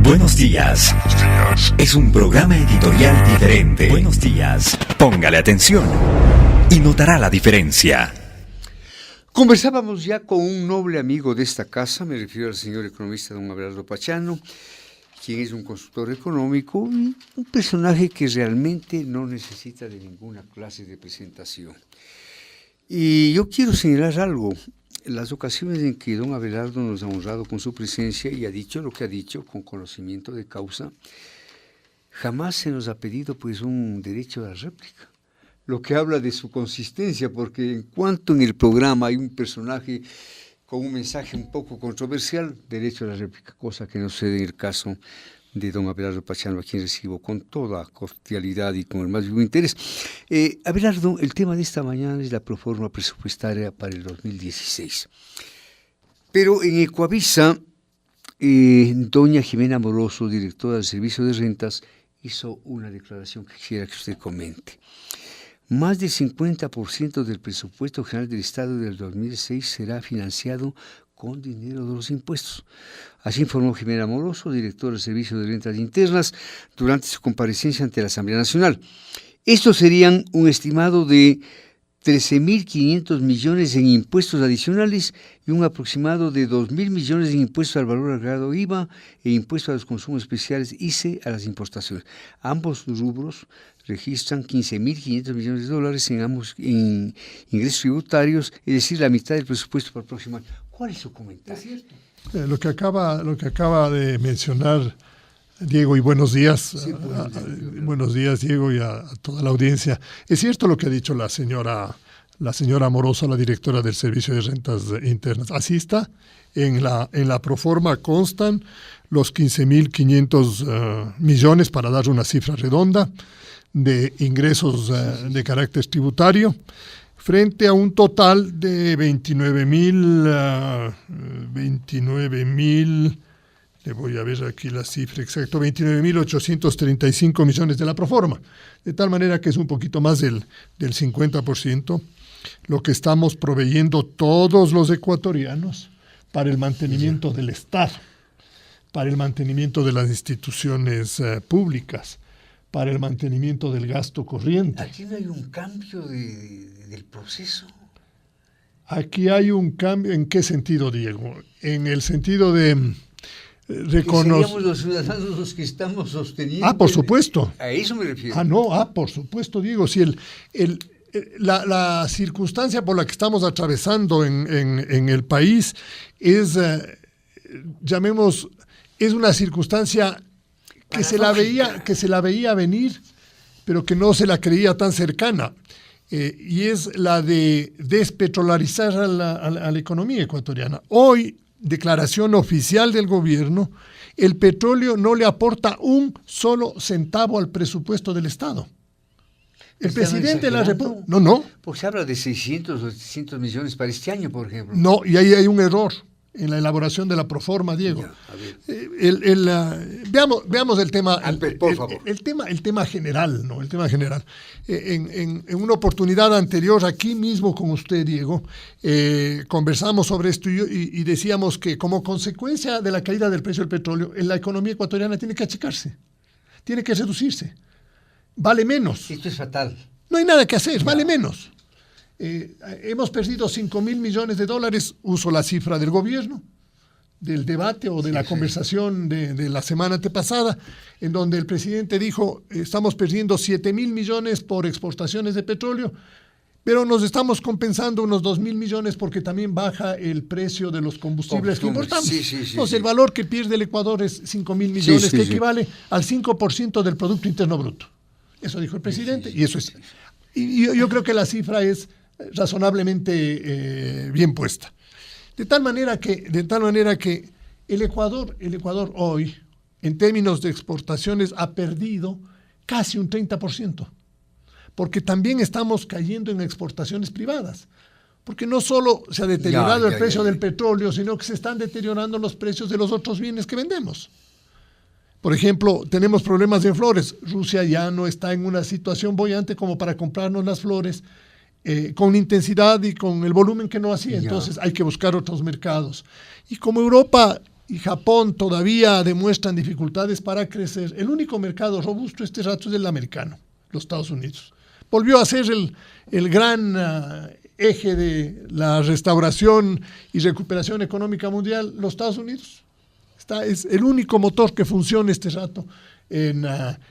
Buenos días. Es un programa editorial diferente. Buenos días. Póngale atención y notará la diferencia. Conversábamos ya con un noble amigo de esta casa, me refiero al señor economista don Abelardo Pachano, quien es un consultor económico y un personaje que realmente no necesita de ninguna clase de presentación. Y yo quiero señalar algo. Las ocasiones en que don Abelardo nos ha honrado con su presencia y ha dicho lo que ha dicho con conocimiento de causa, jamás se nos ha pedido pues un derecho a la réplica, lo que habla de su consistencia, porque en cuanto en el programa hay un personaje con un mensaje un poco controversial, derecho a la réplica, cosa que no sucede en el caso de don Abelardo Pachano, a quien recibo con toda cordialidad y con el más vivo interés. Abelardo, el tema de esta mañana es la proforma presupuestaria para el 2016. Pero en Ecoavisa, doña Jimena Moroso, directora del Servicio de Rentas, hizo una declaración que quisiera que usted comente. Más del 50% del presupuesto general del Estado del 2006 será financiado con dinero de los impuestos. Así informó Jimena Moroso, directora del Servicio de Rentas Internas, durante su comparecencia ante la Asamblea Nacional. Estos serían un estimado de 13.500 millones en impuestos adicionales y un aproximado de 2.000 millones en impuestos al valor agregado IVA e impuestos a los consumos especiales ICE a las importaciones. Ambos rubros registran 15.500 millones de dólares en ingresos tributarios, es decir, la mitad del presupuesto para el próximo año. ¿Cuál es su comentario? ¿Es cierto? Lo que acaba de mencionar Diego, y buenos días. Sí, buenos días, Diego, y a toda la audiencia. Es cierto lo que ha dicho la señora Amoroso, la directora del Servicio de Rentas Internas. Así está. En la proforma constan los 15.500 millones, para dar una cifra redonda, de ingresos de carácter tributario, frente a un total de 29.000, le voy a ver aquí la cifra exacta, 29.835 millones de la proforma, de tal manera que es un poquito más del 50% lo que estamos proveyendo todos los ecuatorianos para el mantenimiento del Estado, para el mantenimiento de las instituciones públicas, para el mantenimiento del gasto corriente. Aquí no hay un cambio del proceso. Aquí hay un cambio. ¿En qué sentido, Diego? En el sentido de seríamos los ciudadanos los que estamos sosteniendo. Por supuesto. A eso me refiero. Por supuesto, Diego. Si la circunstancia por la que estamos atravesando en el país es, es una circunstancia que se la veía venir, pero que no se la creía tan cercana, y es la de despetrolarizar a la economía ecuatoriana. Hoy, declaración oficial del gobierno, el petróleo no le aporta un solo centavo al presupuesto del Estado. El presidente de la República... No. Porque se habla de 600 o 700 millones para este año, por ejemplo. No, y ahí hay un error en la elaboración de la proforma, Diego. Veamos el tema, por favor. El tema general, ¿no? El tema general. En una oportunidad anterior, aquí mismo con usted, Diego, conversamos sobre esto y decíamos que como consecuencia de la caída del precio del petróleo, la economía ecuatoriana tiene que achicarse, tiene que reducirse. Vale menos. Esto es fatal. No hay nada que hacer, vale menos. Hemos perdido 5.000 millones de dólares, uso la cifra del gobierno, del debate o de la conversación de la semana antepasada, en donde el presidente dijo, estamos perdiendo 7.000 millones por exportaciones de petróleo, pero nos estamos compensando unos 2.000 millones porque también baja el precio de los combustibles que importamos. Entonces, el valor que pierde el Ecuador es 5.000 millones, que equivale al 5% del Producto Interno Bruto. Eso dijo el presidente, y eso es. Y yo creo que la cifra es razonablemente bien puesta. De tal manera que el Ecuador hoy, en términos de exportaciones, ha perdido casi un 30%, porque también estamos cayendo en exportaciones privadas, porque no solo se ha deteriorado el precio del petróleo, sino que se están deteriorando los precios de los otros bienes que vendemos. Por ejemplo, tenemos problemas de flores. Rusia ya no está en una situación boyante como para comprarnos las flores con intensidad y con el volumen que no hacía. Entonces hay que buscar otros mercados. Y como Europa y Japón todavía demuestran dificultades para crecer, el único mercado robusto este rato es el americano, los Estados Unidos. Volvió a ser el gran eje de la restauración y recuperación económica mundial, los Estados Unidos. Es el único motor que funciona este rato en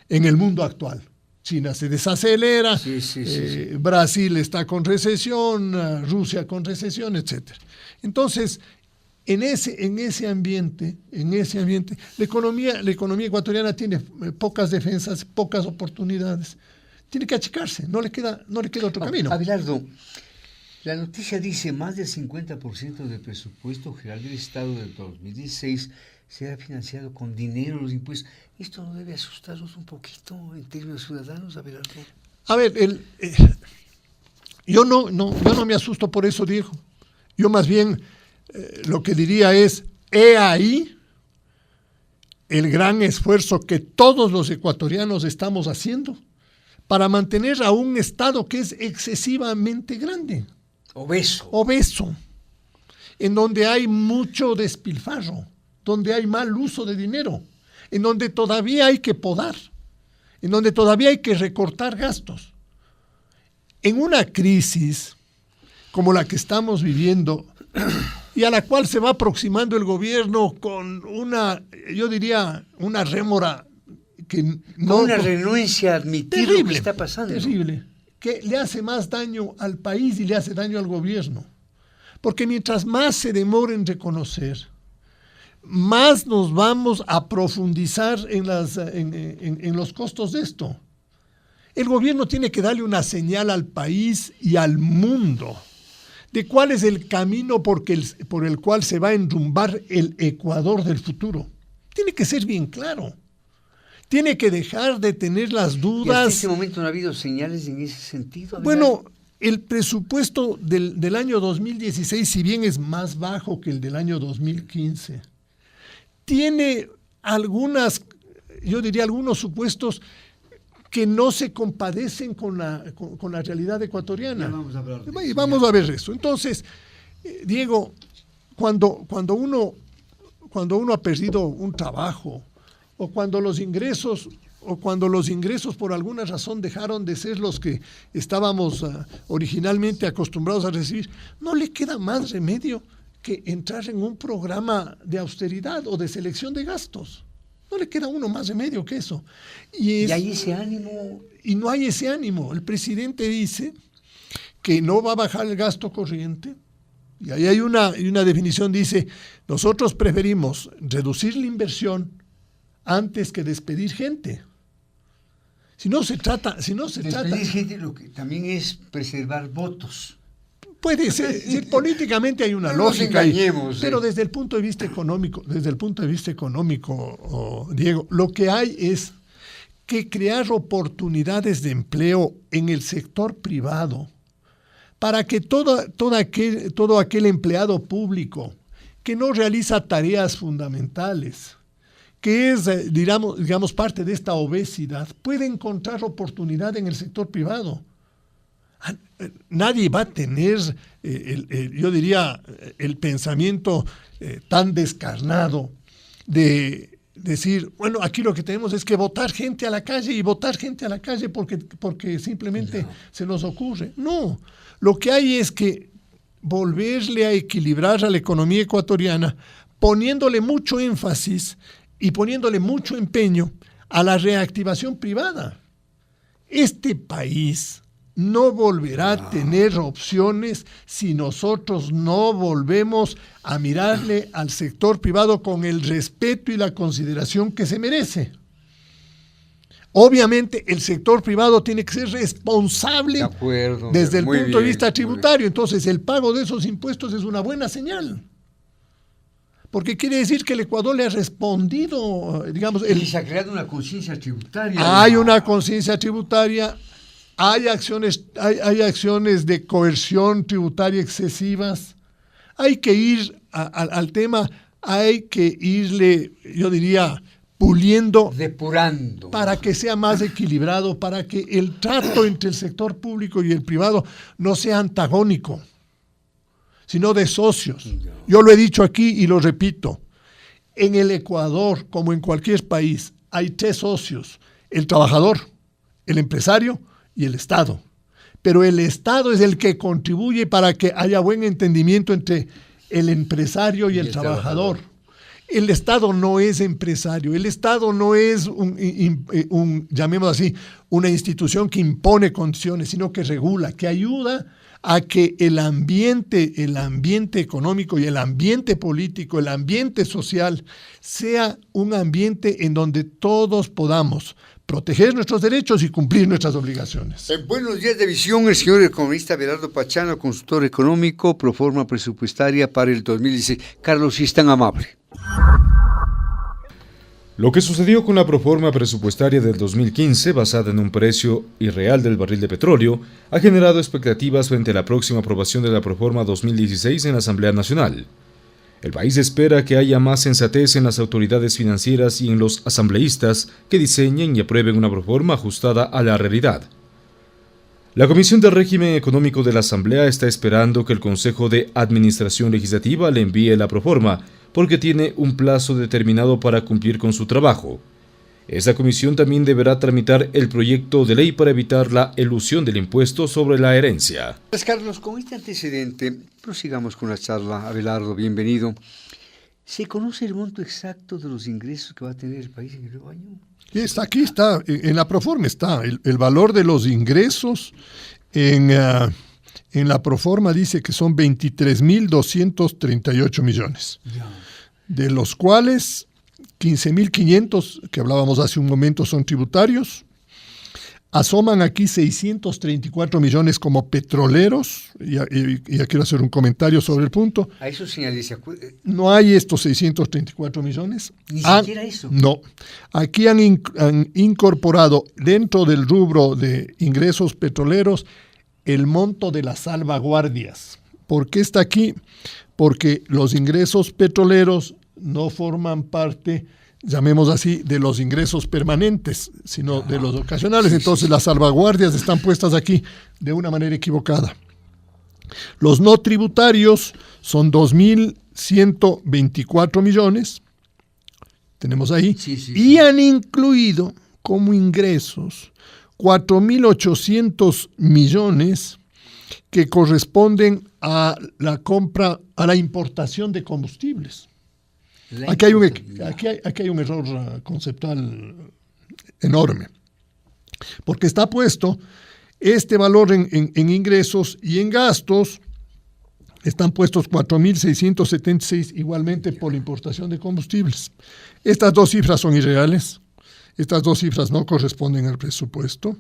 el mundo actual. China se desacelera, Sí. Brasil está con recesión, Rusia con recesión, etc. Entonces, en ese ambiente, la economía ecuatoriana tiene pocas defensas, pocas oportunidades. Tiene que achicarse, no le queda otro camino. Abelardo, la noticia dice más del 50% del presupuesto general del Estado del 2016 será financiado con dinero de los impuestos. ¿Esto no debe asustarnos un poquito en términos ciudadanos, Abelardo? A ver, yo no me asusto por eso, Diego. Yo más bien lo que diría es, he ahí el gran esfuerzo que todos los ecuatorianos estamos haciendo para mantener a un Estado que es excesivamente grande. Obeso, en donde hay mucho despilfarro, donde hay mal uso de dinero, en donde todavía hay que podar, en donde todavía hay que recortar gastos. En una crisis como la que estamos viviendo y a la cual se va aproximando el gobierno con una rémora que no... Una renuencia a admitir lo que está pasando. Terrible, que le hace más daño al país y le hace daño al gobierno. Porque mientras más se demore en reconocer, más nos vamos a profundizar en los costos de esto. El gobierno tiene que darle una señal al país y al mundo de cuál es el camino por el cual se va a enrumbar el Ecuador del futuro. Tiene que ser bien claro. Tiene que dejar de tener las dudas. ¿Y hasta este momento no ha habido señales en ese sentido? Bueno, el presupuesto del año 2016, si bien es más bajo que el del año 2015, tiene algunos supuestos que no se compadecen con la realidad ecuatoriana. Vamos a ver eso. Entonces, Diego, cuando uno ha perdido un trabajo, o cuando los ingresos por alguna razón dejaron de ser los que estábamos originalmente acostumbrados a recibir, no le queda más remedio que entrar en un programa de austeridad o de selección de gastos. No le queda uno más remedio que eso. ¿Y hay ese ánimo? Y no hay ese ánimo. El presidente dice que no va a bajar el gasto corriente. Y ahí hay una definición, dice, nosotros preferimos reducir la inversión antes que despedir gente. Si no se trata... Despedir gente lo que también es preservar votos. Puede ser, políticamente hay una lógica ahí, pero desde el punto de vista económico, Diego, lo que hay es que crear oportunidades de empleo en el sector privado para que todo aquel empleado público que no realiza tareas fundamentales, que es, digamos, parte de esta obesidad, puede encontrar oportunidad en el sector privado. Nadie va a tener, yo diría, el pensamiento tan descarnado de decir, bueno, aquí lo que tenemos es que votar gente a la calle porque simplemente se nos ocurre. No, lo que hay es que volverle a equilibrar a la economía ecuatoriana, poniéndole mucho énfasis y poniéndole mucho empeño a la reactivación privada. Este país no volverá a tener opciones si nosotros no volvemos a mirarle al sector privado con el respeto y la consideración que se merece. Obviamente el sector privado tiene que ser responsable desde el punto de vista tributario. Entonces el pago de esos impuestos es una buena señal. Porque quiere decir que el Ecuador le ha respondido, digamos... Y se ha creado una conciencia tributaria. Hay una conciencia tributaria. Hay acciones de coerción tributaria excesivas. Hay que ir al tema, hay que irle, yo diría, puliendo, depurando, para que sea más equilibrado, para que el trato entre el sector público y el privado no sea antagónico, sino de socios. Yo lo he dicho aquí y lo repito. En el Ecuador, como en cualquier país, hay tres socios: el trabajador, el empresario y el Estado. Pero el Estado es el que contribuye para que haya buen entendimiento entre el empresario y el trabajador. El Estado no es empresario, el Estado no es llamémoslo así, una institución que impone condiciones, sino que regula, que ayuda a que el ambiente económico y el ambiente político, el ambiente social, sea un ambiente en donde todos podamos proteger nuestros derechos y cumplir nuestras obligaciones. Buenos días de visión, el señor economista Abelardo Pachano, consultor económico, proforma presupuestaria para el 2016. Carlos, si es tan amable. Lo que sucedió con la proforma presupuestaria del 2015, basada en un precio irreal del barril de petróleo, ha generado expectativas frente a la próxima aprobación de la proforma 2016 en la Asamblea Nacional. El país espera que haya más sensatez en las autoridades financieras y en los asambleístas que diseñen y aprueben una proforma ajustada a la realidad. La Comisión del Régimen Económico de la Asamblea está esperando que el Consejo de Administración Legislativa le envíe la proforma, porque tiene un plazo determinado para cumplir con su trabajo. Esta comisión también deberá tramitar el proyecto de ley para evitar la elusión del impuesto sobre la herencia. Pues Carlos, con este antecedente, prosigamos con la charla. Abelardo, bienvenido. ¿Se conoce el monto exacto de los ingresos que va a tener el país en el nuevo año? Aquí está, en la proforma está el valor de los ingresos. En la proforma dice que son 23.238 millones, de los cuales 15.500, que hablábamos hace un momento, son tributarios. Asoman aquí 634 millones como petroleros, y ya quiero hacer un comentario sobre el punto. A eso señalé. No hay estos 634 millones. Ni siquiera eso. No. Aquí han incorporado dentro del rubro de ingresos petroleros el monto de las salvaguardias. ¿Por qué está aquí? Porque los ingresos petroleros no forman parte, llamemos así, de los ingresos permanentes, sino de los ocasionales. Entonces las salvaguardias están puestas aquí de una manera equivocada. Los no tributarios son 2.124 millones, tenemos ahí, y han incluido como ingresos 4.800 millones que corresponden a la compra, a la importación de combustibles. Aquí hay un error conceptual enorme, porque está puesto este valor en ingresos, y en gastos están puestos 4.676 igualmente por la importación de combustibles. Estas dos cifras son irreales, estas dos cifras no corresponden al presupuesto,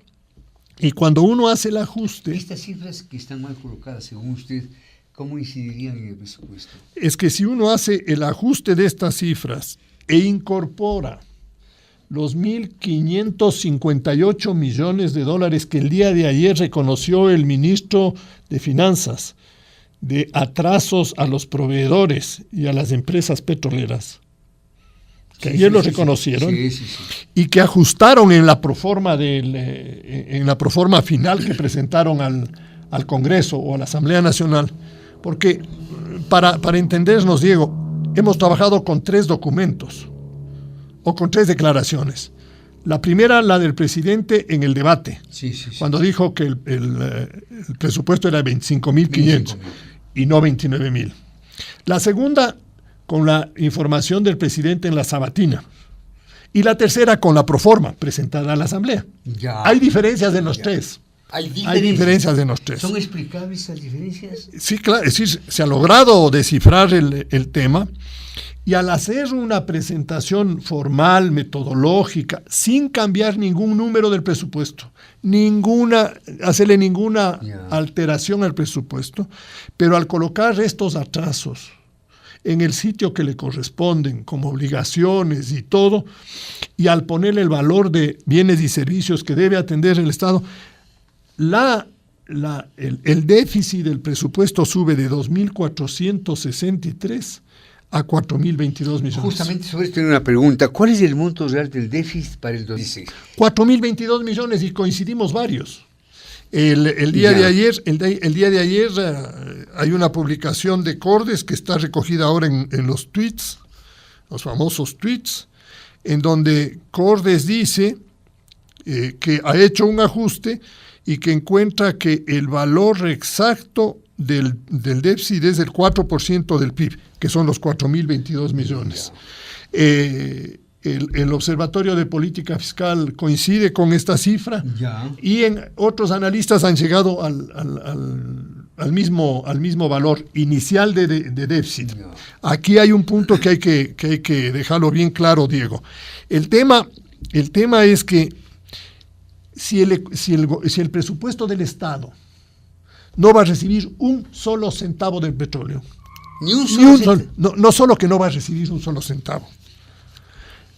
y cuando uno hace el ajuste... Estas cifras que están mal colocadas, según usted, ¿cómo incidirían en el presupuesto? Es que si uno hace el ajuste de estas cifras e incorpora los 1.558 millones de dólares que el día de ayer reconoció el ministro de Finanzas de atrasos a los proveedores y a las empresas petroleras, que ayer lo reconocieron, y que ajustaron en la proforma final que presentaron al Congreso o a la Asamblea Nacional. Porque para entendernos, Diego, hemos trabajado con 3 documentos o con 3 declaraciones. La primera, la del presidente en el debate, cuando dijo que el presupuesto era 25.500 y no 29.000. La segunda, con la información del presidente en la sabatina. Y la tercera, con la proforma presentada a la Asamblea. Hay diferencias de los 3. Hay diferencias de los 3. ¿Son explicables esas diferencias? Sí, claro. Es decir, se ha logrado descifrar el tema, y al hacer una presentación formal, metodológica, sin cambiar ningún número del presupuesto, hacerle ninguna alteración al presupuesto, pero al colocar estos atrasos en el sitio que le corresponden, como obligaciones y todo, y al ponerle el valor de bienes y servicios que debe atender el Estado, el déficit del presupuesto sube de 2.463 a 4.022 millones. Justamente sobre esto tengo una pregunta. ¿Cuál es el monto real del déficit para el 2016? 4.022 millones, y coincidimos varios. El día de ayer hay una publicación de Cordes que está recogida ahora en los tweets los famosos tweets, en donde Cordes dice que ha hecho un ajuste y que encuentra que el valor exacto del déficit es el 4% del PIB, que son los 4.022 millones. El Observatorio de Política Fiscal coincide con esta cifra y otros analistas han llegado al mismo valor inicial de déficit. Aquí hay un punto que hay que dejarlo bien claro, Diego. El tema es que si el presupuesto del Estado no va a recibir un solo centavo del petróleo, no solo que no va a recibir un solo centavo,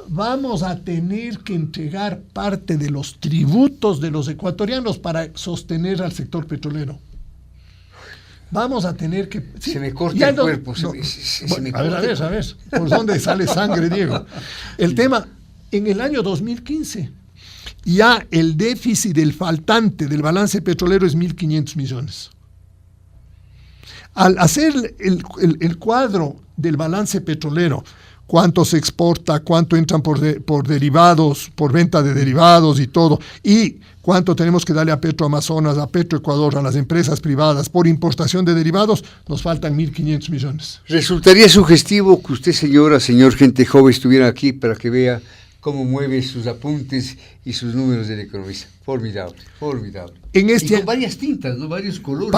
vamos a tener que entregar parte de los tributos de los ecuatorianos para sostener al sector petrolero. Vamos a tener que... Se me corta el cuerpo. A ver, ¿por dónde sale sangre, Diego? El tema, en el año 2015, ya el déficit del faltante del balance petrolero es 1.500 millones. Al hacer el cuadro del balance petrolero, cuánto se exporta, cuánto entran por derivados, por venta de derivados y todo, y cuánto tenemos que darle a Petroamazonas, a Petroecuador, a las empresas privadas por importación de derivados, nos faltan 1.500 millones. Resultaría sugestivo que usted, señor gente joven, estuviera aquí para que vea cómo mueve sus apuntes y sus números del economista. Formidable. Y con varias tintas, ¿no? Varios colores.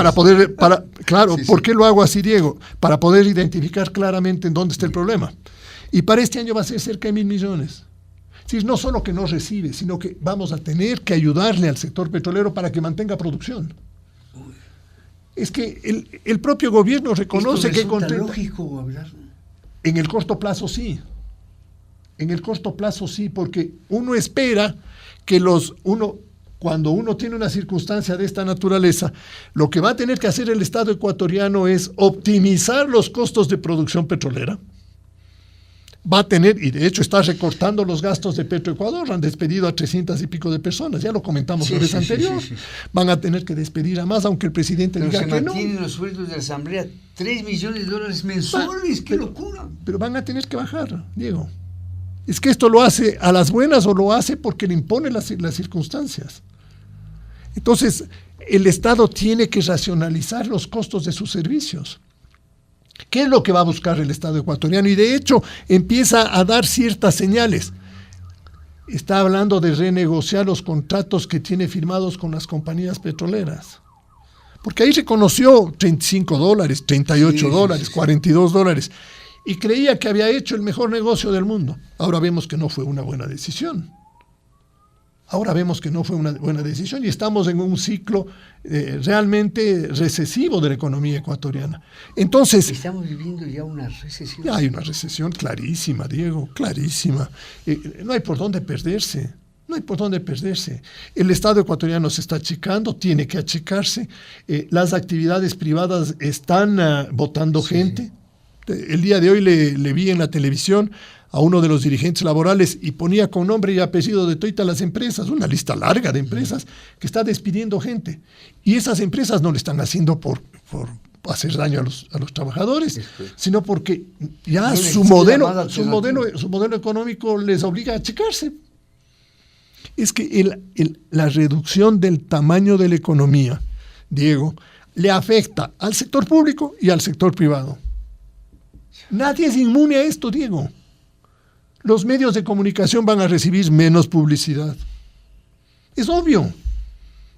Claro, sí, ¿por qué lo hago así, Diego? Para poder identificar claramente en dónde está el problema. Y para este año va a ser cerca de 1.000 millones. Es decir, no solo que no recibe, sino que vamos a tener que ayudarle al sector petrolero para que mantenga producción. Es que el propio gobierno reconoce que... ¿Es lógico hablar? En el corto plazo sí. Porque uno espera que cuando uno tiene una circunstancia de esta naturaleza, lo que va a tener que hacer el Estado ecuatoriano es optimizar los costos de producción petrolera. Va a tener, y de hecho está recortando los gastos de Petroecuador, han despedido a 300 y pico de personas, ya lo comentamos la vez anterior. Sí. Van a tener que despedir a más, aunque el presidente diga que no. Pero se mantienen los sueldos de la Asamblea, $3 millones mensuales, ¡qué locura! Pero van a tener que bajar, Diego. Es que esto lo hace a las buenas o lo hace porque le impone las circunstancias. Entonces, el Estado tiene que racionalizar los costos de sus servicios. ¿Qué es lo que va a buscar el Estado ecuatoriano? Y de hecho empieza a dar ciertas señales. Está hablando de renegociar los contratos que tiene firmados con las compañías petroleras. Porque ahí reconoció $35, $38, $42 y creía que había hecho el mejor negocio del mundo. Ahora vemos que no fue una buena decisión. Y estamos en un ciclo realmente recesivo de la economía ecuatoriana. Entonces, estamos viviendo ya una recesión. Ya hay una recesión clarísima, Diego, clarísima. No hay por dónde perderse. El Estado ecuatoriano se está achicando, tiene que achicarse. Las actividades privadas están botando gente. El día de hoy le vi en la televisión a uno de los dirigentes laborales y ponía con nombre y apellido de todas las empresas, una lista larga de empresas que está despidiendo gente. Y esas empresas no le están haciendo por hacer daño a los trabajadores, sino porque ya su modelo económico les obliga a achicarse. Es que la reducción del tamaño de la economía, Diego, le afecta al sector público y al sector privado. Nadie es inmune a esto, Diego. Los medios de comunicación van a recibir menos publicidad. Es obvio.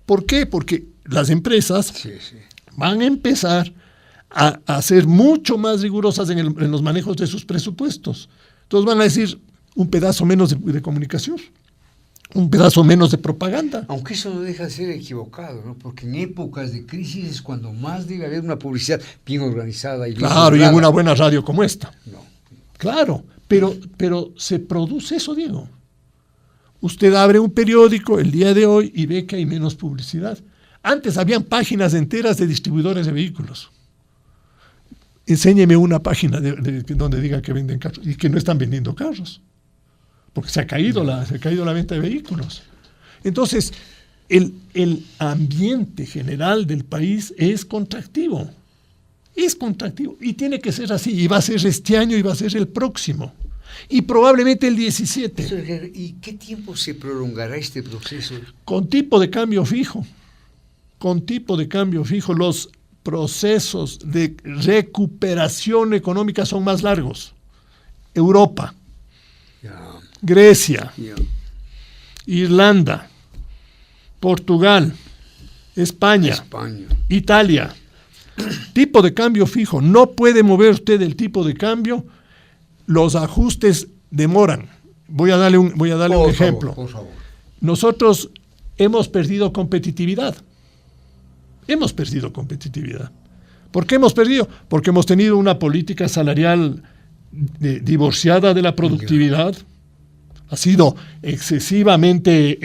¿Por qué? Porque las empresas van a empezar a ser mucho más rigurosas en los manejos de sus presupuestos. Entonces van a decir un pedazo menos de comunicación, un pedazo menos de propaganda. Aunque eso no deja de ser equivocado, ¿no? Porque en épocas de crisis es cuando más debe haber una publicidad bien organizada y bien Claro, y en una buena radio como esta. No. Claro, pero se produce eso, Diego. Usted abre un periódico el día de hoy y ve que hay menos publicidad. Antes habían páginas enteras de distribuidores de vehículos. Enséñeme una página donde diga que venden carros y que no están vendiendo carros. Porque se ha caído la venta de vehículos. Entonces, el ambiente general del país es contractivo. Y tiene que ser así, y va a ser este año y va a ser el próximo. y probablemente el 17. ¿Y qué tiempo se prolongará este proceso? Con tipo de cambio fijo. Con tipo de cambio fijo, los procesos de recuperación económica son más largos. Europa, Grecia, Irlanda, Portugal, España, Italia. Tipo de cambio fijo. No puede mover usted el tipo de cambio. Los ajustes demoran. Voy a darle un ejemplo. Por favor. Nosotros hemos perdido competitividad. Hemos perdido competitividad. ¿Por qué hemos perdido? Porque hemos tenido una política salarial divorciada de la productividad. Ha sido excesivamente,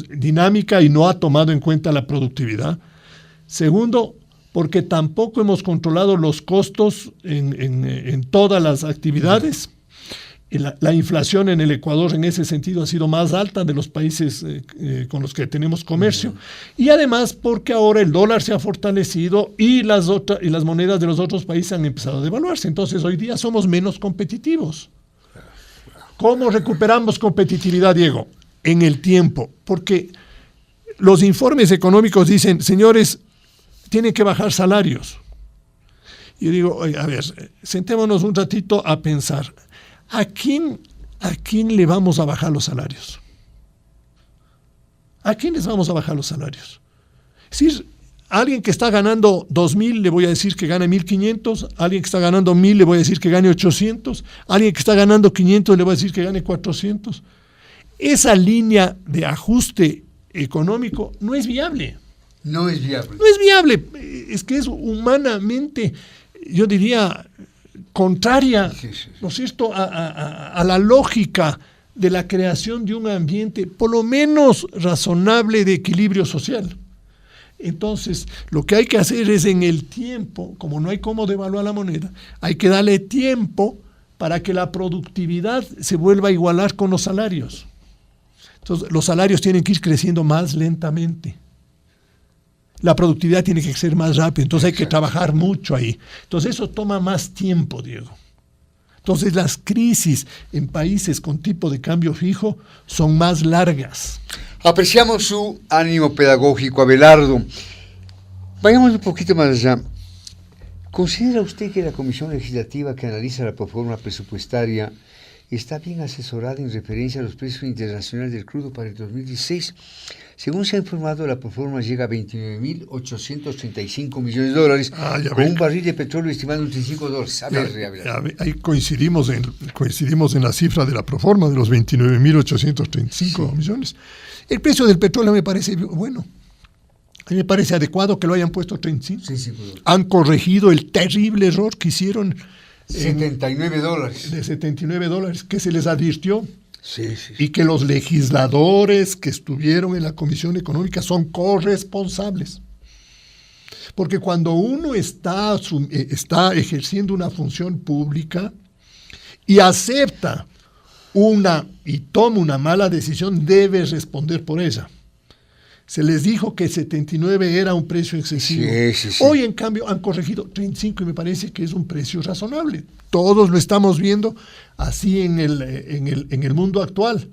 dinámica y no ha tomado en cuenta la productividad. Segundo, porque tampoco hemos controlado los costos en todas las actividades. La inflación en el Ecuador en ese sentido ha sido más alta de los países con los que tenemos comercio. Y además porque ahora el dólar se ha fortalecido y las monedas de los otros países han empezado a devaluarse. Entonces hoy día somos menos competitivos. ¿Cómo recuperamos competitividad, Diego? En el tiempo. Porque los informes económicos dicen, señores, tienen que bajar salarios. Y yo digo, a ver, sentémonos un ratito a pensar. ¿A quién le vamos a bajar los salarios? ¿A quién les vamos a bajar los salarios? Es decir, a alguien que está ganando 2,000 le voy a decir que gane 1,500, a alguien que está ganando 1,000 le voy a decir que gane 800, a alguien que está ganando 500 le voy a decir que gane 400. Esa línea de ajuste económico no es viable. No es viable. No es viable. Es que es humanamente, yo diría, contraria, ¿no es cierto?, a la lógica de la creación de un ambiente por lo menos razonable de equilibrio social. Entonces, lo que hay que hacer es en el tiempo, como no hay cómo devaluar la moneda, hay que darle tiempo para que la productividad se vuelva a igualar con los salarios. Entonces, los salarios tienen que ir creciendo más lentamente. La productividad tiene que ser más rápida, entonces hay que trabajar mucho ahí. Entonces eso toma más tiempo, Diego. Entonces las crisis en países con tipo de cambio fijo son más largas. Apreciamos su ánimo pedagógico, Abelardo. Vayamos un poquito más allá. ¿Considera usted que la Comisión Legislativa que analiza la proforma presupuestaria está bien asesorada en referencia a los precios internacionales del crudo para el 2016? Según se ha informado, la proforma llega a $29.835 millones, con un barril de petróleo estimado en $35. A ver. Ahí coincidimos en la cifra de la proforma de los 29.835 millones. El precio del petróleo me parece bueno. A mí me parece adecuado que lo hayan puesto $35. Han corregido el terrible error que hicieron. $79. De $79 que se les advirtió. Y que los legisladores que estuvieron en la Comisión Económica son corresponsables. Porque cuando uno está ejerciendo una función pública y acepta y toma una mala decisión, debe responder por ella. Se les dijo que 79 era un precio excesivo. Sí. Hoy, en cambio, han corregido 35 y me parece que es un precio razonable. Todos lo estamos viendo así en el mundo actual. De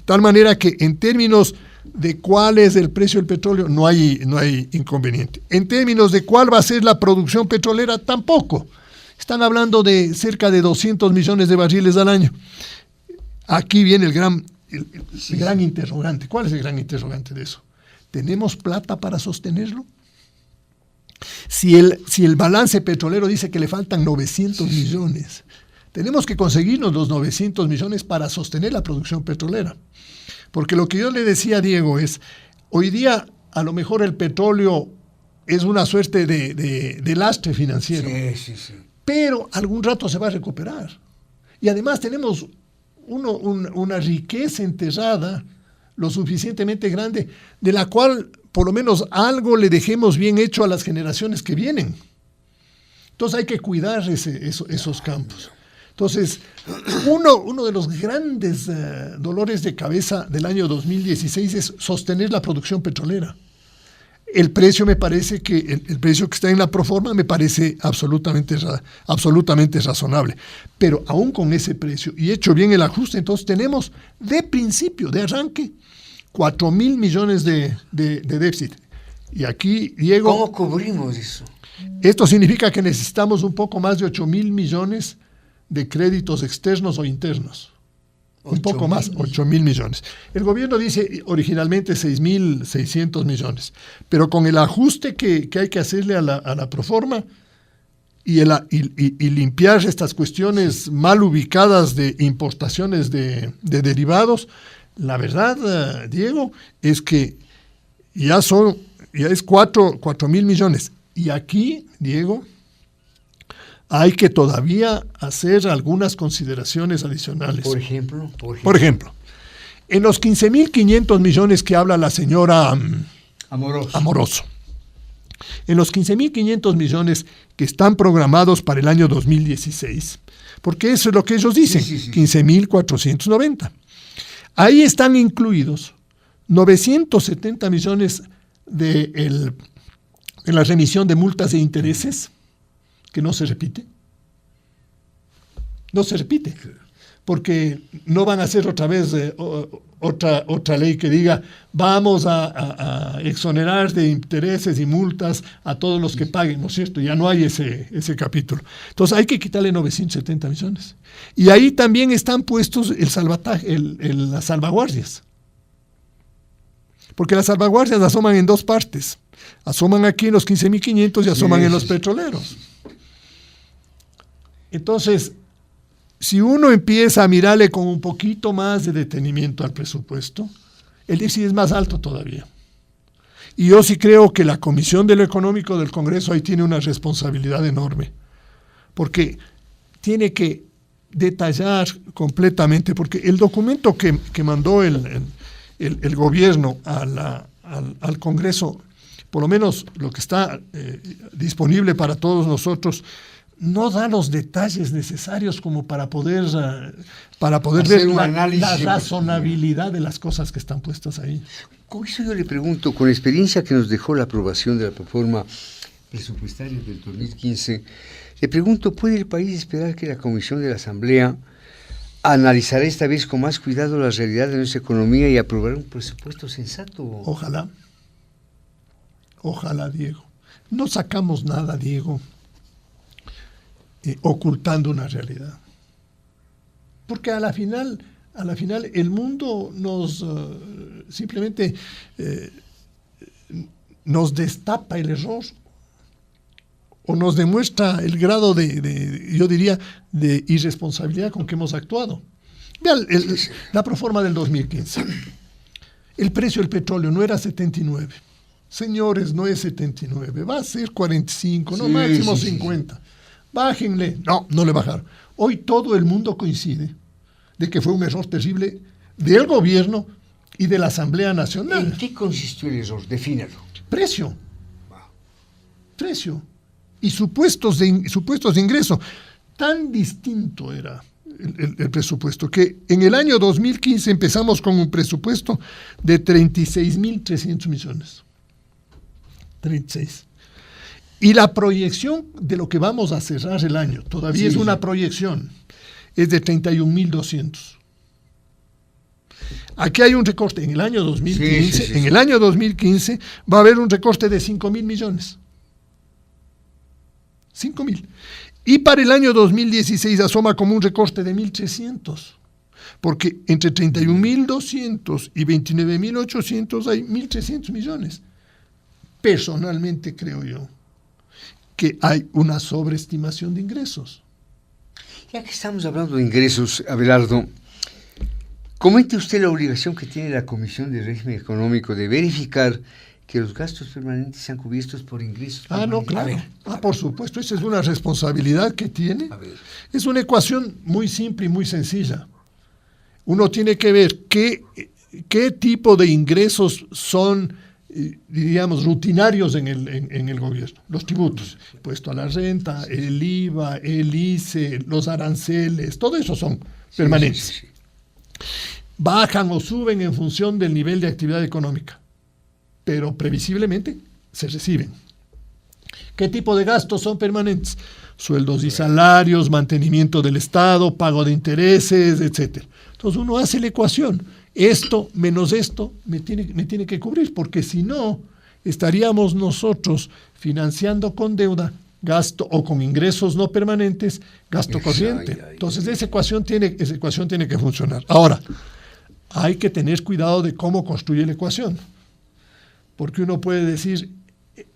tal manera que en términos de cuál es el precio del petróleo no hay inconveniente. En términos de cuál va a ser la producción petrolera, tampoco. Están hablando de cerca de 200 millones de barriles al año. Aquí viene el gran interrogante. ¿Cuál es el gran interrogante de eso? ¿Tenemos plata para sostenerlo? Si el balance petrolero dice que le faltan 900 millones, tenemos que conseguirnos los 900 millones para sostener la producción petrolera. Porque lo que yo le decía a Diego es, hoy día a lo mejor el petróleo es una suerte de lastre financiero, pero algún rato se va a recuperar. Y además tenemos una riqueza enterrada lo suficientemente grande, de la cual por lo menos algo le dejemos bien hecho a las generaciones que vienen. Entonces hay que cuidar esos campos. Entonces, uno de los grandes dolores de cabeza del año 2016 es sostener la producción petrolera. El precio me parece que, el precio que está en la proforma me parece absolutamente razonable. Pero aún con ese precio y hecho bien el ajuste, entonces tenemos de principio, de arranque, 4.000 millones de déficit. Y aquí, Diego... ¿Cómo cubrimos eso? Esto significa que necesitamos un poco más de 8.000 millones de créditos externos o internos. Un poco más, 8.000 millones. El gobierno dice originalmente 6.600 millones, pero con el ajuste que hay que hacerle a la proforma y limpiar estas cuestiones mal ubicadas de importaciones de derivados, la verdad, Diego, es que ya es 4.000 millones. Y aquí, Diego, hay que todavía hacer algunas consideraciones adicionales. Por ejemplo, en los 15.500 millones que habla la señora Amoroso, en los 15.500 millones que están programados para el año 2016, porque eso es lo que ellos dicen, 15.490. Ahí están incluidos 970 millones en la remisión de multas e intereses, que no se repite, porque no van a hacer otra vez otra ley que diga vamos a exonerar de intereses y multas a todos los que paguen, ¿no es cierto? Ya no hay ese capítulo. Entonces hay que quitarle 970 millones. Y ahí también están puestos las salvaguardias. Porque las salvaguardias asoman en dos partes. Asoman aquí en los 15.500 y asoman en los petroleros. Entonces, si uno empieza a mirarle con un poquito más de detenimiento al presupuesto, el déficit es más alto todavía. Y yo sí creo que la Comisión de lo Económico del Congreso ahí tiene una responsabilidad enorme, porque tiene que detallar completamente, porque el documento que mandó el gobierno al Congreso, por lo menos lo que está disponible para todos nosotros, no da los detalles necesarios como para poder ver la razonabilidad de las cosas que están puestas ahí. Con eso yo le pregunto, con la experiencia que nos dejó la aprobación de la proforma presupuestaria del 2015, le pregunto, ¿puede el país esperar que la Comisión de la Asamblea analizará esta vez con más cuidado la realidad de nuestra economía y aprobará un presupuesto sensato? Ojalá, Diego. No sacamos nada, Diego, ocultando una realidad. Porque a la final el mundo simplemente nos destapa el error o nos demuestra el grado yo diría, de irresponsabilidad con que hemos actuado. Vean la proforma del 2015. El precio del petróleo no era 79. Señores, no es 79, va a ser 45, máximo 50. Bájenle. No le bajaron. Hoy todo el mundo coincide de que fue un error terrible del gobierno y de la Asamblea Nacional. ¿En qué consistió el error? Defínalo. Precio. Y supuestos de ingreso. Tan distinto era el presupuesto que en el año 2015 empezamos con un presupuesto de 36.300 millones. 36. Y la proyección de lo que vamos a cerrar el año, todavía es una proyección, es de 31.200. Aquí hay un recorte en el año 2015, en el año 2015 va a haber un recorte de 5.000 millones. 5.000. Y para el año 2016 asoma como un recorte de 1.300. Porque entre 31.200 y 29.800 hay 1.300 millones. Personalmente creo yo que hay una sobreestimación de ingresos. Ya que estamos hablando de ingresos, Abelardo, comente usted la obligación que tiene la Comisión de Régimen Económico de verificar que los gastos permanentes sean cubiertos por ingresos. No, claro. Por supuesto, esa es una responsabilidad que tiene. Es una ecuación muy simple y muy sencilla. Uno tiene que ver qué tipo de ingresos son, diríamos, rutinarios en el gobierno. Los tributos, impuesto a la renta, el IVA, el ICE, los aranceles, todo eso son permanentes. Sí. Bajan o suben en función del nivel de actividad económica, pero previsiblemente se reciben. ¿Qué tipo de gastos son permanentes? Sueldos y salarios, mantenimiento del Estado, pago de intereses, etc. Entonces uno hace la ecuación. Esto menos esto me tiene que cubrir, porque si no, estaríamos nosotros financiando con deuda gasto o con ingresos no permanentes, gasto corriente. Entonces esa ecuación tiene que funcionar. Ahora, hay que tener cuidado de cómo construye la ecuación, porque uno puede decir,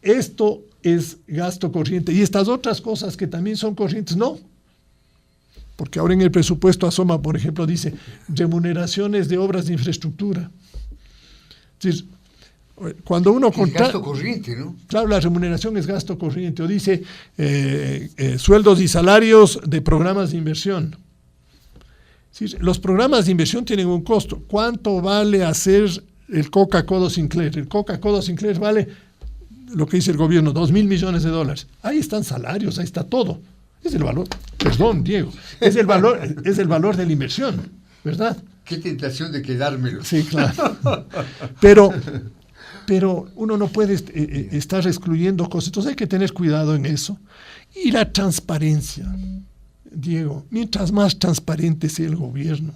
esto es gasto corriente y estas otras cosas que también son corrientes, no. Porque ahora en el presupuesto asoma, por ejemplo, dice remuneraciones de obras de infraestructura. Es decir, cuando uno contrata... gasto corriente, ¿no? Claro, la remuneración es gasto corriente. O dice sueldos y salarios de programas de inversión. Es decir, los programas de inversión tienen un costo. ¿Cuánto vale hacer el Coca-Cola Sinclair? El Coca-Cola Sinclair vale, lo que dice el gobierno, $2,000 millones. Ahí están salarios, ahí está todo. Es el valor, perdón, Diego, es el valor de la inversión, ¿verdad? Qué tentación de quedármelo. Sí, claro. Pero uno no puede estar excluyendo cosas, entonces hay que tener cuidado en eso. Y la transparencia, Diego, mientras más transparente sea el gobierno,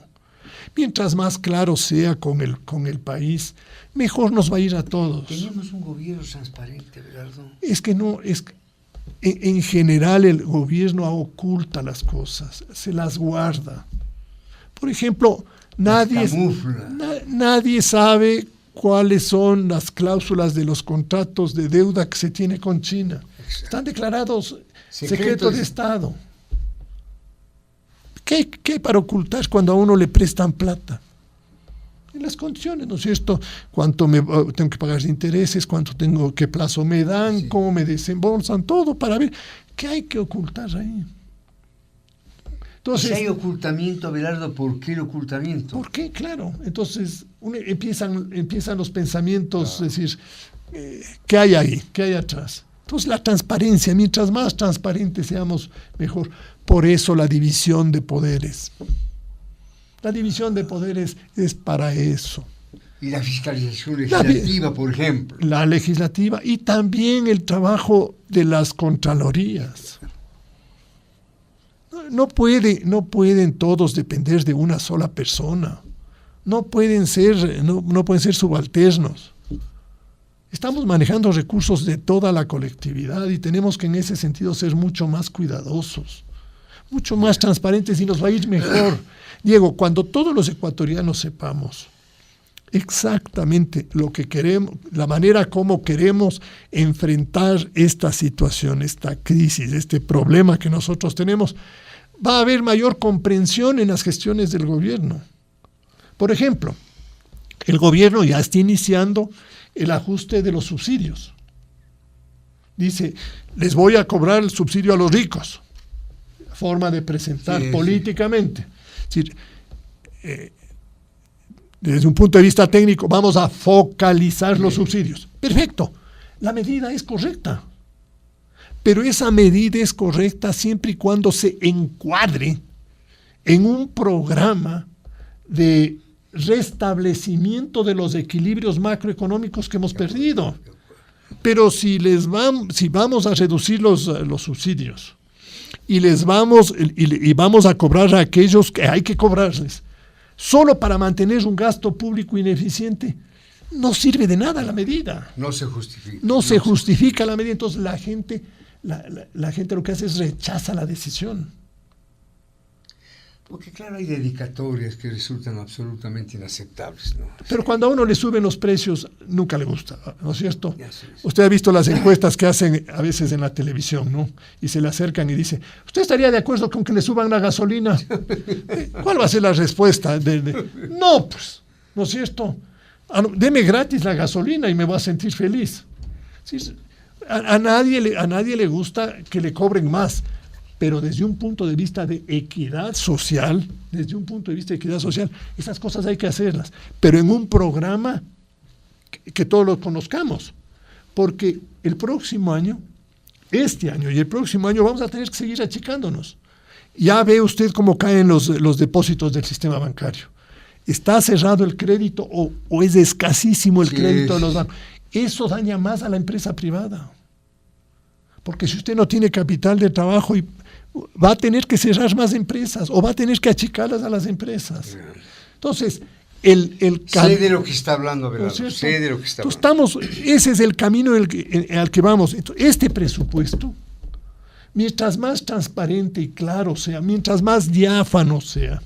mientras más claro sea con el país, mejor nos va a ir a todos. Tenemos un gobierno transparente, ¿verdad? Es que no, en general el gobierno oculta las cosas, se las guarda. Por ejemplo, nadie sabe cuáles son las cláusulas de los contratos de deuda que se tiene con China. Están declarados secreto de Estado. ¿Qué hay para ocultar cuando a uno le prestan plata? En las condiciones, ¿no es cierto? ¿Cuánto tengo que pagar de intereses? ¿Qué plazo me dan? Sí. ¿Cómo me desembolsan? Todo para ver qué hay que ocultar ahí. Entonces, si hay ocultamiento, Abelardo, ¿por qué el ocultamiento? ¿Por qué? Claro. Entonces empiezan los pensamientos, es decir, ¿qué hay ahí? ¿Qué hay atrás? Entonces la transparencia, mientras más transparentes seamos, mejor. Por eso la división de poderes. La división de poderes es para eso. Y la fiscalización legislativa, por ejemplo. La legislativa y también el trabajo de las contralorías. No pueden todos depender de una sola persona. No pueden ser subalternos. Estamos manejando recursos de toda la colectividad y tenemos que en ese sentido ser mucho más cuidadosos, mucho más transparentes y nos va a ir mejor. Diego, cuando todos los ecuatorianos sepamos exactamente lo que queremos, la manera como queremos enfrentar esta situación, esta crisis, este problema que nosotros tenemos, va a haber mayor comprensión en las gestiones del gobierno. Por ejemplo, el gobierno ya está iniciando el ajuste de los subsidios. Dice, les voy a cobrar el subsidio a los ricos. Forma de presentar políticamente. Es decir, desde un punto de vista técnico, vamos a focalizar los subsidios. Perfecto, la medida es correcta. Pero esa medida es correcta siempre y cuando se encuadre en un programa de restablecimiento de los equilibrios macroeconómicos que hemos perdido. Pero si vamos a reducir los subsidios y vamos a cobrar a aquellos que hay que cobrarles solo para mantener un gasto público ineficiente, no sirve de nada la medida. No se justifica. No se justifica la medida. Entonces la gente lo que hace es rechaza la decisión. Porque claro, hay dedicatorias que resultan absolutamente inaceptables, ¿no? Pero cuando a uno le suben los precios, nunca le gusta, ¿no es cierto? Usted ha visto las encuestas que hacen a veces en la televisión, ¿no? Y se le acercan y dice, ¿usted estaría de acuerdo con que le suban la gasolina? ¿Cuál va a ser la respuesta? No, pues, ¿no es cierto? Deme gratis la gasolina y me voy a sentir feliz. ¿Sí? A nadie le gusta que le cobren más. Pero desde un punto de vista de equidad social, esas cosas hay que hacerlas, pero en un programa que todos lo conozcamos, porque este año y el próximo año vamos a tener que seguir achicándonos. Ya ve usted cómo caen los depósitos del sistema bancario. Está cerrado el crédito o es escasísimo el crédito de los bancos. eso daña más a la empresa privada. Porque si usted no tiene capital de trabajo, va a tener que cerrar más empresas o va a tener que achicarlas a las empresas. Entonces, sé de lo que está hablando, Abelardo, ¿no? sé de lo que está hablando. Entonces, ese es el camino al que vamos. Entonces, este presupuesto, mientras más transparente y claro sea, mientras más diáfano sea,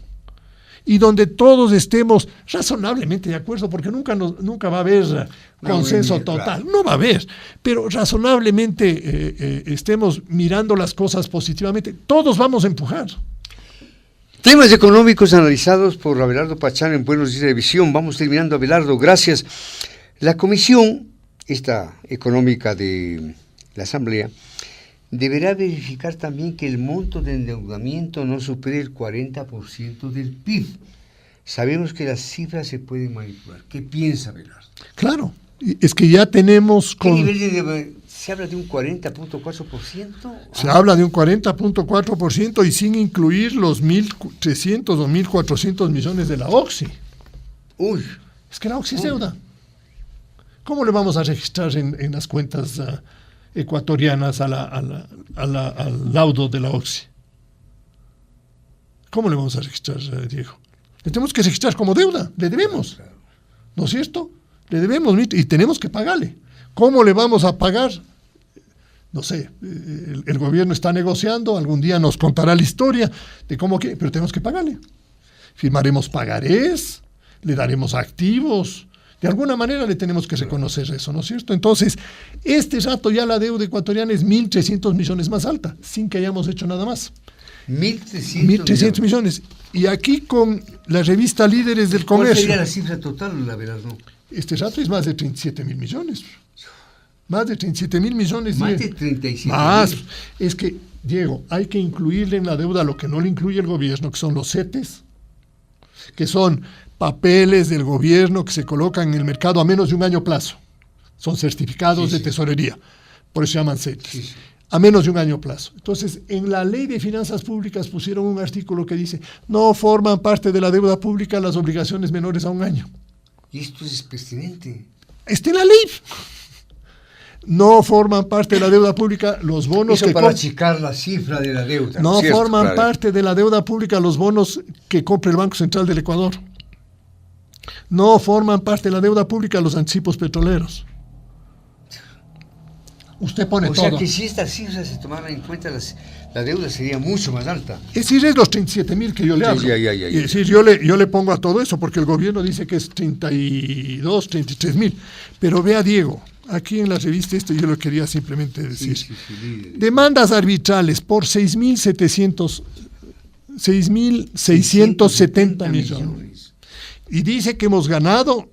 y donde todos estemos razonablemente de acuerdo, porque nunca va a haber consenso total, no va a haber, pero razonablemente estemos mirando las cosas positivamente, todos vamos a empujar. Temas económicos analizados por Abelardo Pachano en Buenos Días de Visión. Vamos terminando, Abelardo, gracias. La comisión, esta económica de la Asamblea, deberá verificar también que el monto de endeudamiento no supere el 40% del PIB. Sabemos que las cifras se pueden manipular. ¿Qué piensa, Abelardo? Claro, es que ya tenemos... ¿Qué nivel de se habla de un 40.4%? Se habla de un 40.4% y sin incluir los 1.300 o 1.400 millones de la OXI. Uy. Es que la OXI es deuda. ¿Cómo le vamos a registrar en las cuentas ecuatorianas al laudo de la OXI? ¿Cómo le vamos a registrar, Diego? Le tenemos que registrar como deuda, le debemos, ¿no es cierto? Le debemos y tenemos que pagarle. ¿Cómo le vamos a pagar? No sé, el gobierno está negociando, algún día nos contará la historia de cómo que, pero tenemos que pagarle. Firmaremos pagarés, le daremos activos, de alguna manera le tenemos que reconocer eso, ¿no es cierto? Entonces, este rato ya la deuda ecuatoriana es 1.300 millones más alta, sin que hayamos hecho nada más. 1.300 millones. Y aquí con la revista Líderes del Comercio. ¿Cuál sería la cifra total, la verdad? No. Este rato es más de 37.000 millones. Más de 37.000 millones. Más de 37.000. Más. Es que, Diego, hay que incluirle en la deuda lo que no le incluye el gobierno, que son los CETES, que son papeles del gobierno que se colocan en el mercado a menos de un año plazo. Son certificados de tesorería. Por eso se llaman CETES. Sí. A menos de un año plazo. Entonces, en la Ley de Finanzas Públicas pusieron un artículo que dice, no forman parte de la deuda pública las obligaciones menores a un año. Y esto es pertinente. Está en la ley. No forman parte de la deuda pública los bonos eso que... para achicar la cifra de la deuda. No ¿cierto? forman parte de la deuda pública los bonos que compra el Banco Central del Ecuador. No forman parte de la deuda pública los anticipos petroleros. Usted pone todo. O sea que si estas cifras se tomaran en cuenta, la deuda sería mucho más alta. Es decir, es los 37.000 que yo le hablo. Y es decir, yo le pongo a todo eso, porque el gobierno dice que es 32, 33.000. Pero vea, Diego, aquí en la revista yo lo quería simplemente decir. Sí. Demandas arbitrales por 6.670 millones. Y dice que hemos ganado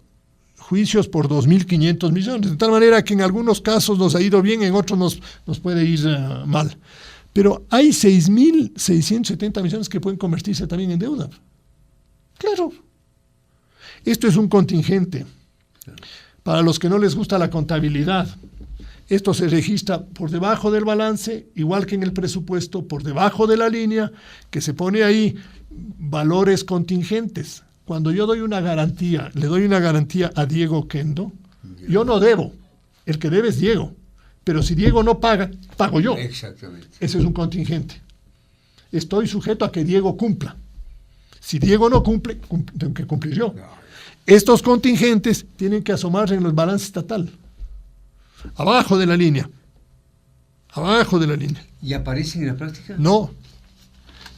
juicios por 2.500 millones, de tal manera que en algunos casos nos ha ido bien, en otros nos puede ir mal. Pero hay 6.670 millones que pueden convertirse también en deuda. Claro. Esto es un contingente. Para los que no les gusta la contabilidad, esto se registra por debajo del balance, igual que en el presupuesto, por debajo de la línea, que se pone ahí valores contingentes. Cuando yo doy una garantía, le doy una garantía a Diego Kendo, yo no debo, el que debe es Diego, pero si Diego no paga, pago yo. Exactamente. Ese es un contingente. Estoy sujeto a que Diego cumpla. Si Diego no cumple, tengo que cumplir yo. No. Estos contingentes tienen que asomarse en el balance estatal, abajo de la línea. Abajo de la línea. ¿Y aparecen en la práctica? No.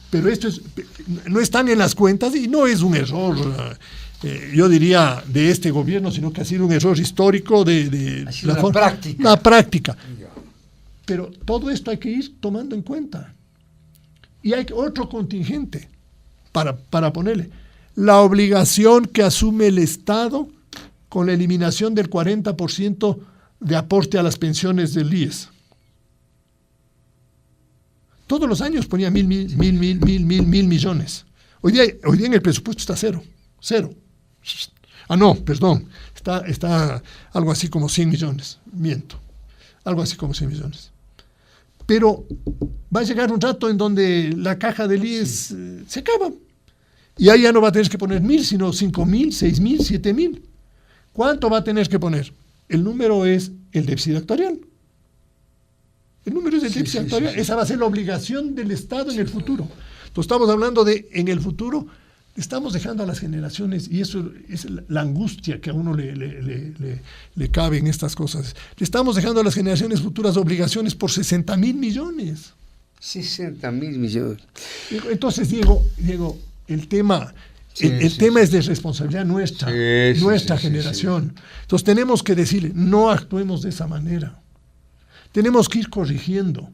Pero no están en las cuentas y no es un error, yo diría, de este gobierno, sino que ha sido un error histórico de práctica. La práctica. Pero todo esto hay que ir tomando en cuenta. Y hay otro contingente para ponerle. La obligación que asume el Estado con la eliminación del 40% de aporte a las pensiones del IES. Todos los años ponía mil millones. Hoy día en el presupuesto está cero. Está algo así como 100 millones. Miento. Algo así como 100 millones. Pero va a llegar un rato en donde la caja del IES se acaba. Y ahí ya no va a tener que poner 1.000, sino 5.000, 6.000, 7.000. ¿Cuánto va a tener que poner? el número es el déficit actuarial. El número es el déficit actuarial. Esa va a ser la obligación del Estado en el futuro. Entonces estamos hablando de, en el futuro, estamos dejando a las generaciones, y eso es la angustia que a uno le cabe en estas cosas. Le estamos dejando a las generaciones futuras obligaciones por 60.000 millones. 60.000 millones. Entonces, Diego, el tema... El tema es de responsabilidad nuestra generación. Entonces tenemos que decirle, no actuemos de esa manera. Tenemos que ir corrigiendo.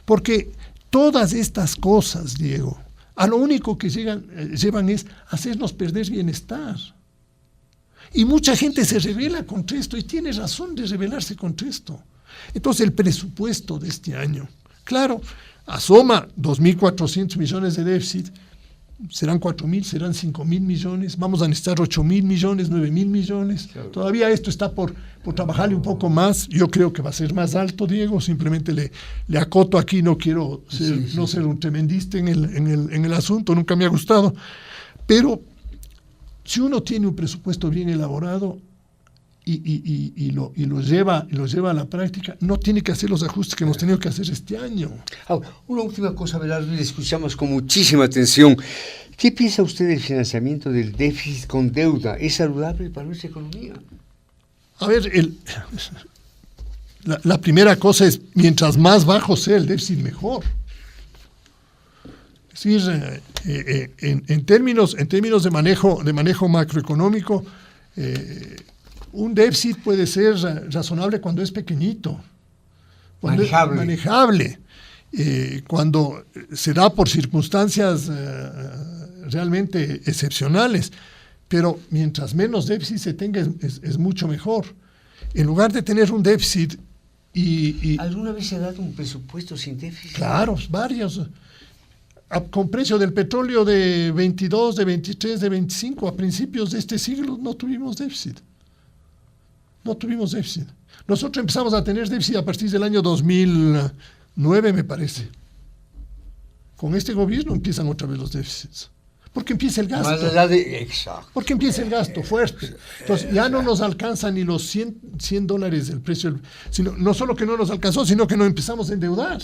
Porque todas estas cosas, Diego, a lo único que llevan es hacernos perder bienestar. Y mucha gente se rebela contra esto, y tiene razón de rebelarse contra esto. Entonces el presupuesto de este año, claro, asoma 2.400 millones de déficit. Serán 4.000, serán 5.000 millones, vamos a necesitar 8.000 millones, 9.000 millones. Claro. Todavía esto está por trabajarle un poco más. Yo creo que va a ser más alto, Diego. Simplemente le acoto aquí, no quiero ser un tremendista en el asunto, nunca me ha gustado. Pero si uno tiene un presupuesto bien elaborado y lo lleva a la práctica, no tiene que hacer los ajustes que hemos tenido que hacer este año. Una última cosa, Abelardo, y le escuchamos con muchísima atención. ¿Qué piensa usted del financiamiento del déficit con deuda? ¿Es saludable para nuestra economía? A ver, la primera cosa es, mientras más bajo sea el déficit, mejor. Es decir, en términos de manejo macroeconómico, un déficit puede ser razonable cuando es pequeñito, cuando manejable, cuando se da por circunstancias realmente excepcionales, pero mientras menos déficit se tenga es mucho mejor. En lugar de tener un déficit ¿Alguna vez se ha dado un presupuesto sin déficit? Claro, varios. Con precio del petróleo de 22, de 23, de 25, a principios de este siglo no tuvimos déficit. Nosotros empezamos a tener déficit a partir del año 2009, me parece. Con este gobierno empiezan otra vez los déficits. Porque empieza el gasto. Exacto. Porque empieza el gasto fuerte. Entonces ya no nos alcanza ni los $100 del precio. No solo que no nos alcanzó, sino que nos empezamos a endeudar.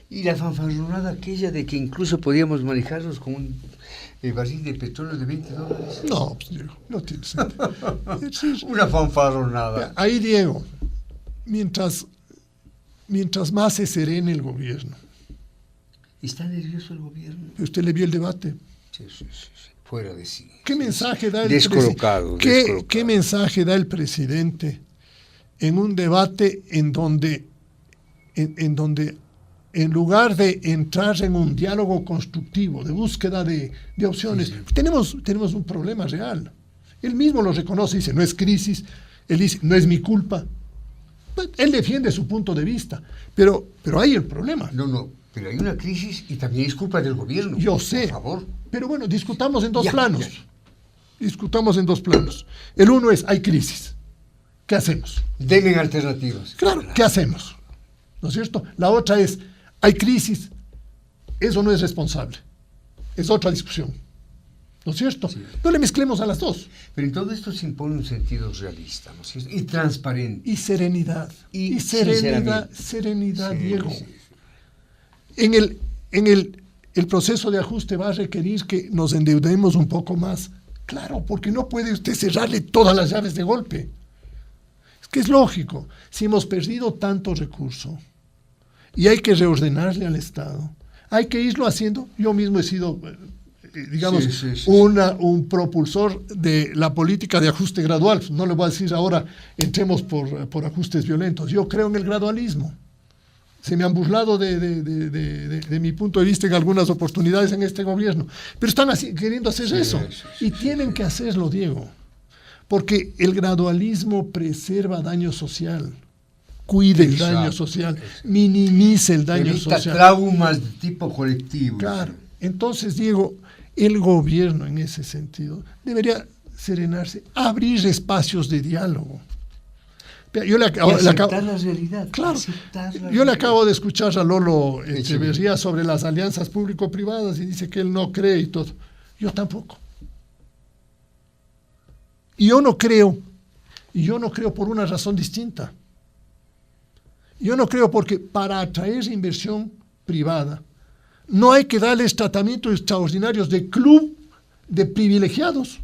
Y la fanfarronada aquella de que incluso podíamos manejarnos con un barril de petróleo de $20. No, pues, Diego, no tiene sentido. Una fanfarronada. Ahí, Diego, mientras más se serene el gobierno. ¿Está nervioso el gobierno? ¿Usted le vio el debate? Sí. Fuera de sí. ¿Qué mensaje da el descolocado? ¿Qué mensaje da el presidente en un debate en donde en lugar de entrar en un diálogo constructivo, de búsqueda de opciones, tenemos un problema real? Él mismo lo reconoce y dice, no es crisis, él dice, no es mi culpa. Él defiende su punto de vista, pero hay el problema. No, pero hay una crisis y también es culpa del gobierno. Yo sé, por favor. Pero bueno, discutamos en dos planos. Discutamos en dos planos. El uno es, hay crisis. ¿Qué hacemos? Denme alternativas. Claro, ¿qué hacemos? ¿No es cierto? La otra es, hay crisis, eso no es responsable. Es otra discusión. ¿No es cierto? Sí. No le mezclemos a las dos. Pero en todo esto se impone un sentido realista, ¿no es cierto? Y transparente. Y serenidad. Y serenidad, Diego. Sí. El proceso de ajuste va a requerir que nos endeudemos un poco más. Claro, porque no puede usted cerrarle todas las llaves de golpe. Es que es lógico. Si hemos perdido tanto recurso y hay que reordenarle al Estado, hay que irlo haciendo. Yo mismo he sido, un propulsor de la política de ajuste gradual. No le voy a decir ahora entremos por ajustes violentos. Yo creo en el gradualismo. Se me han burlado de mi punto de vista en algunas oportunidades en este gobierno. Pero están queriendo hacer eso. Y tienen que hacerlo, Diego. Porque el gradualismo preserva daño social. Cuide el daño social. Minimice el daño social. Traumas de tipo colectivo. Claro. Entonces, Diego, el gobierno en ese sentido debería serenarse, abrir espacios de diálogo. Yo le acabo de escuchar a Lolo Echeverría sobre las alianzas público-privadas y dice que él no cree y todo. Yo tampoco. Y yo no creo Y yo no creo por una razón distinta. Yo no creo porque para atraer inversión privada no hay que darles tratamientos extraordinarios de club de privilegiados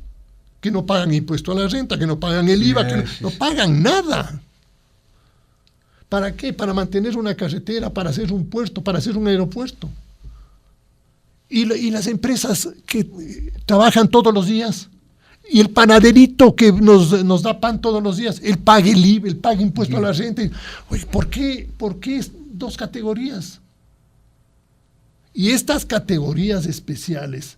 que no pagan impuesto a la renta, que no pagan el IVA, que no pagan nada. ¿Para qué? Para mantener una carretera, para hacer un puerto, para hacer un aeropuerto. Y las empresas que trabajan todos los días, y el panaderito que nos da pan todos los días, él paga el IVA, él paga impuesto a la renta. Oye, ¿por qué dos categorías? Y estas categorías especiales,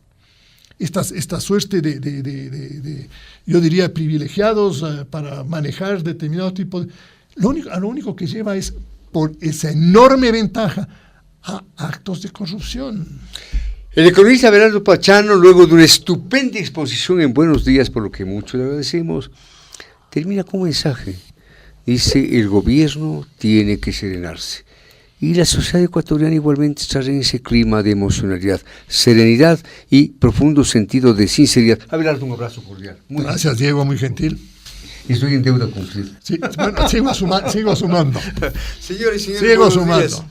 esta suerte de yo diría, privilegiados para manejar determinado tipo de... Lo único que lleva es, por esa enorme ventaja, a actos de corrupción. El economista Abelardo Pachano, luego de una estupenda exposición en Buenos Días, por lo que mucho le agradecemos, termina con un mensaje. Dice, el gobierno tiene que serenarse. Y la sociedad ecuatoriana igualmente está en ese clima de emocionalidad, serenidad y profundo sentido de sinceridad. Abelardo, un abrazo cordial. Gracias, Diego, muy gentil. Estoy en deuda cumplida. Sí, bueno, sigo sumando. Señores y señores, sigo sumando.